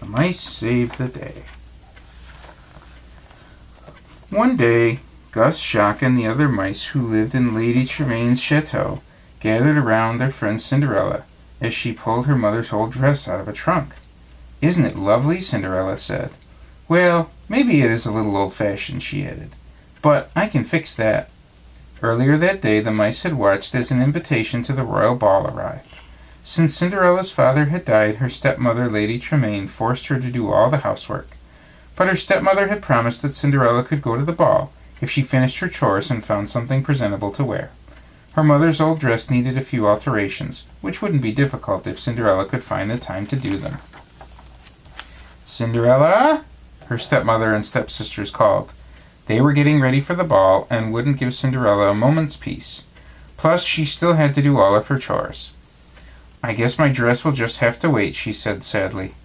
The mice saved the day. One day, Gus, Jacques, and the other mice who lived in Lady Tremaine's chateau gathered around their friend Cinderella as she pulled her mother's old dress out of a trunk. "Isn't it lovely?" Cinderella said. "Well, maybe it is a little old-fashioned," she added, "but I can fix that." Earlier that day, the mice had watched as an invitation to the royal ball arrived. Since Cinderella's father had died, her stepmother, Lady Tremaine, forced her to do all the housework. But her stepmother had promised that Cinderella could go to the ball if she finished her chores and found something presentable to wear. Her mother's old dress needed a few alterations, which wouldn't be difficult if Cinderella could find the time to do them. "Cinderella?" her stepmother and stepsisters called. They were getting ready for the ball and wouldn't give Cinderella a moment's peace. Plus, she still had to do all of her chores. "I guess my dress will just have to wait," she said sadly.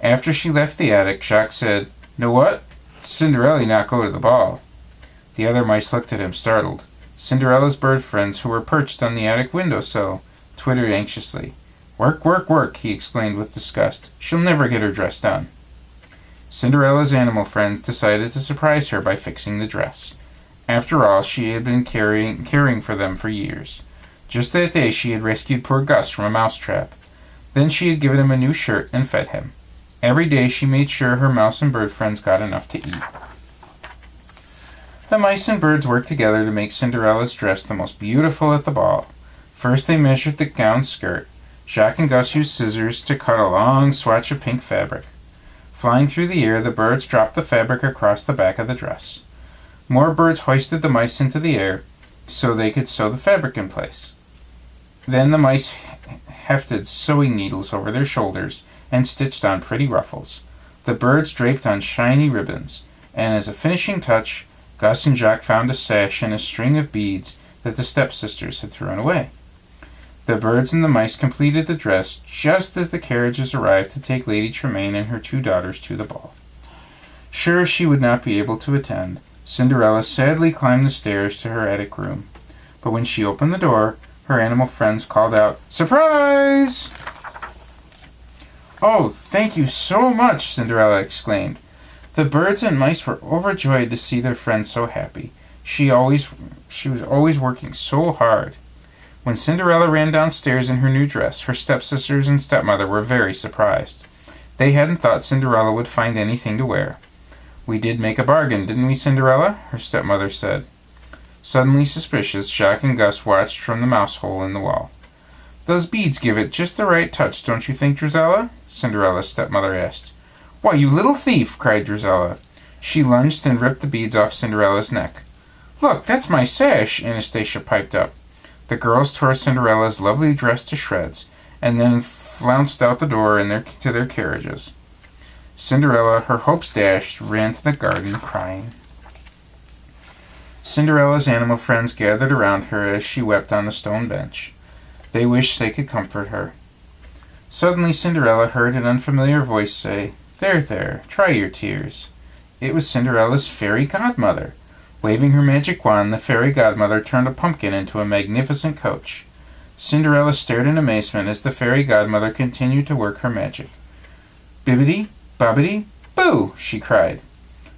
After she left the attic, Jacques said, "Know what? Cinderella not go to the ball." The other mice looked at him, startled. Cinderella's bird friends, who were perched on the attic windowsill, twittered anxiously. "Work, work, work," he explained with disgust. "She'll never get her dress done." Cinderella's animal friends decided to surprise her by fixing the dress. After all, she had been caring for them for years. Just that day she had rescued poor Gus from a mousetrap. Then she had given him a new shirt and fed him. Every day she made sure her mouse and bird friends got enough to eat. The mice and birds worked together to make Cinderella's dress the most beautiful at the ball. First they measured the gown skirt. Jacques and Gus used scissors to cut a long swatch of pink fabric. Flying through the air, the birds dropped the fabric across the back of the dress. More birds hoisted the mice into the air so they could sew the fabric in place. Then the mice hefted sewing needles over their shoulders and stitched on pretty ruffles. The birds draped on shiny ribbons, and as a finishing touch, Gus and Jacques found a sash and a string of beads that the stepsisters had thrown away. The birds and the mice completed the dress just as the carriages arrived to take Lady Tremaine and her 2 daughters to the ball. Sure she would not be able to attend, Cinderella sadly climbed the stairs to her attic room. But when she opened the door, her animal friends called out, "Surprise!" "Oh, thank you so much," Cinderella exclaimed. The birds and mice were overjoyed to see their friend so happy. She was always working so hard. When Cinderella ran downstairs in her new dress, her stepsisters and stepmother were very surprised. They hadn't thought Cinderella would find anything to wear. "We did make a bargain, didn't we, Cinderella?" her stepmother said. Suddenly suspicious, Jacques and Gus watched from the mouse hole in the wall. "Those beads give it just the right touch, don't you think, Drizella?" Cinderella's stepmother asked. "Why, you little thief!" cried Drizella. She lunged and ripped the beads off Cinderella's neck. "Look, that's my sash!" Anastasia piped up. The girls tore Cinderella's lovely dress to shreds, and then flounced out the door to their carriages. Cinderella, her hopes dashed, ran to the garden crying. Cinderella's animal friends gathered around her as she wept on the stone bench. They wished they could comfort her. Suddenly Cinderella heard an unfamiliar voice say, "There, there, try your tears." It was Cinderella's fairy godmother. Waving her magic wand, the fairy godmother turned a pumpkin into a magnificent coach. Cinderella stared in amazement as the fairy godmother continued to work her magic. "Bibbidi, bobbidi, boo!" she cried.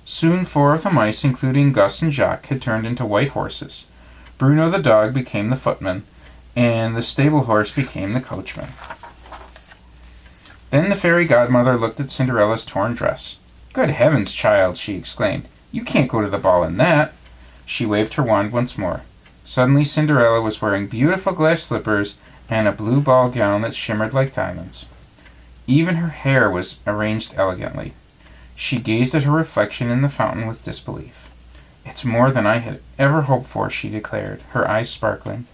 Soon 4 of the mice, including Gus and Jacques, had turned into white horses. Bruno the dog became the footman, and the stable horse became the coachman. Then the fairy godmother looked at Cinderella's torn dress. "Good heavens, child!" she exclaimed. "You can't go to the ball in that." She waved her wand once more. Suddenly Cinderella was wearing beautiful glass slippers and a blue ball gown that shimmered like diamonds. Even her hair was arranged elegantly. She gazed at her reflection in the fountain with disbelief. "It's more than I had ever hoped for," she declared, her eyes sparkling.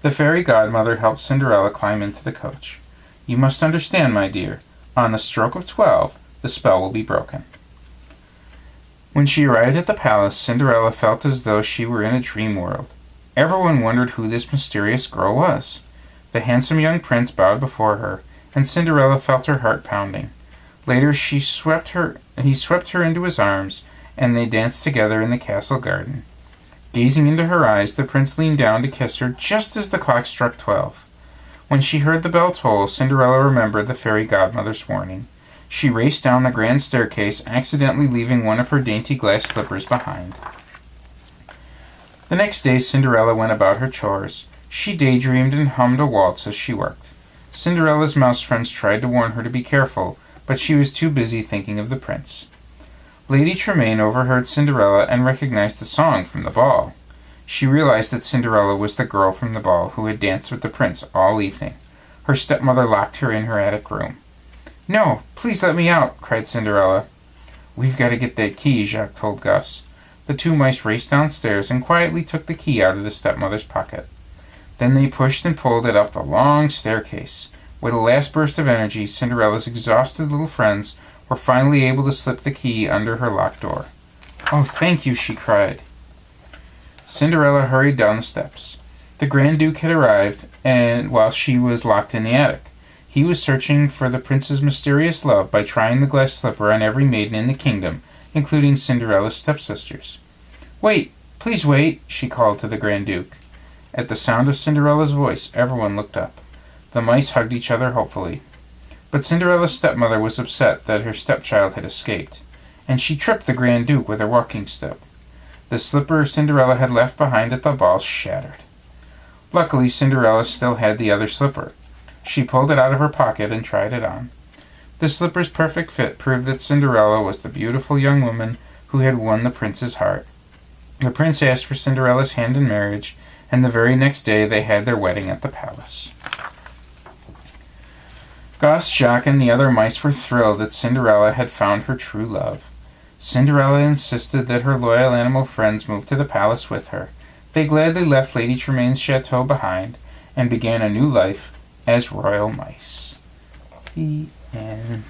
The fairy godmother helped Cinderella climb into the coach. "You must understand, my dear, on the stroke of 12, the spell will be broken." When she arrived at the palace, Cinderella felt as though she were in a dream world. Everyone wondered who this mysterious girl was. The handsome young prince bowed before her, and Cinderella felt her heart pounding. Later he swept her into his arms, and they danced together in the castle garden. Gazing into her eyes, the prince leaned down to kiss her just as the clock struck 12. When she heard the bell toll, Cinderella remembered the fairy godmother's warning. She raced down the grand staircase, accidentally leaving one of her dainty glass slippers behind. The next day Cinderella went about her chores. She daydreamed and hummed a waltz as she worked. Cinderella's mouse friends tried to warn her to be careful, but she was too busy thinking of the prince. Lady Tremaine overheard Cinderella and recognized the song from the ball. She realized that Cinderella was the girl from the ball who had danced with the prince all evening. Her stepmother locked her in her attic room. "No, please let me out," cried Cinderella. "We've got to get that key," Jacques told Gus. The two mice raced downstairs and quietly took the key out of the stepmother's pocket. Then they pushed and pulled it up the long staircase. With a last burst of energy, Cinderella's exhausted little friends were finally able to slip the key under her locked door. "Oh, thank you," she cried. Cinderella hurried down the steps. The Grand Duke had arrived, and while she was locked in the attic, he was searching for the prince's mysterious love by trying the glass slipper on every maiden in the kingdom, including Cinderella's stepsisters. "Wait, please wait," she called to the Grand Duke. At the sound of Cinderella's voice, everyone looked up. The mice hugged each other hopefully. But Cinderella's stepmother was upset that her stepchild had escaped, and she tripped the Grand Duke with her walking stick. The slipper Cinderella had left behind at the ball shattered. Luckily, Cinderella still had the other slipper. She pulled it out of her pocket and tried it on. The slipper's perfect fit proved that Cinderella was the beautiful young woman who had won the prince's heart. The prince asked for Cinderella's hand in marriage, and the very next day they had their wedding at the palace. Gus, Jacques, and the other mice were thrilled that Cinderella had found her true love. Cinderella insisted that her loyal animal friends move to the palace with her. They gladly left Lady Tremaine's chateau behind and began a new life as royal mice. The end.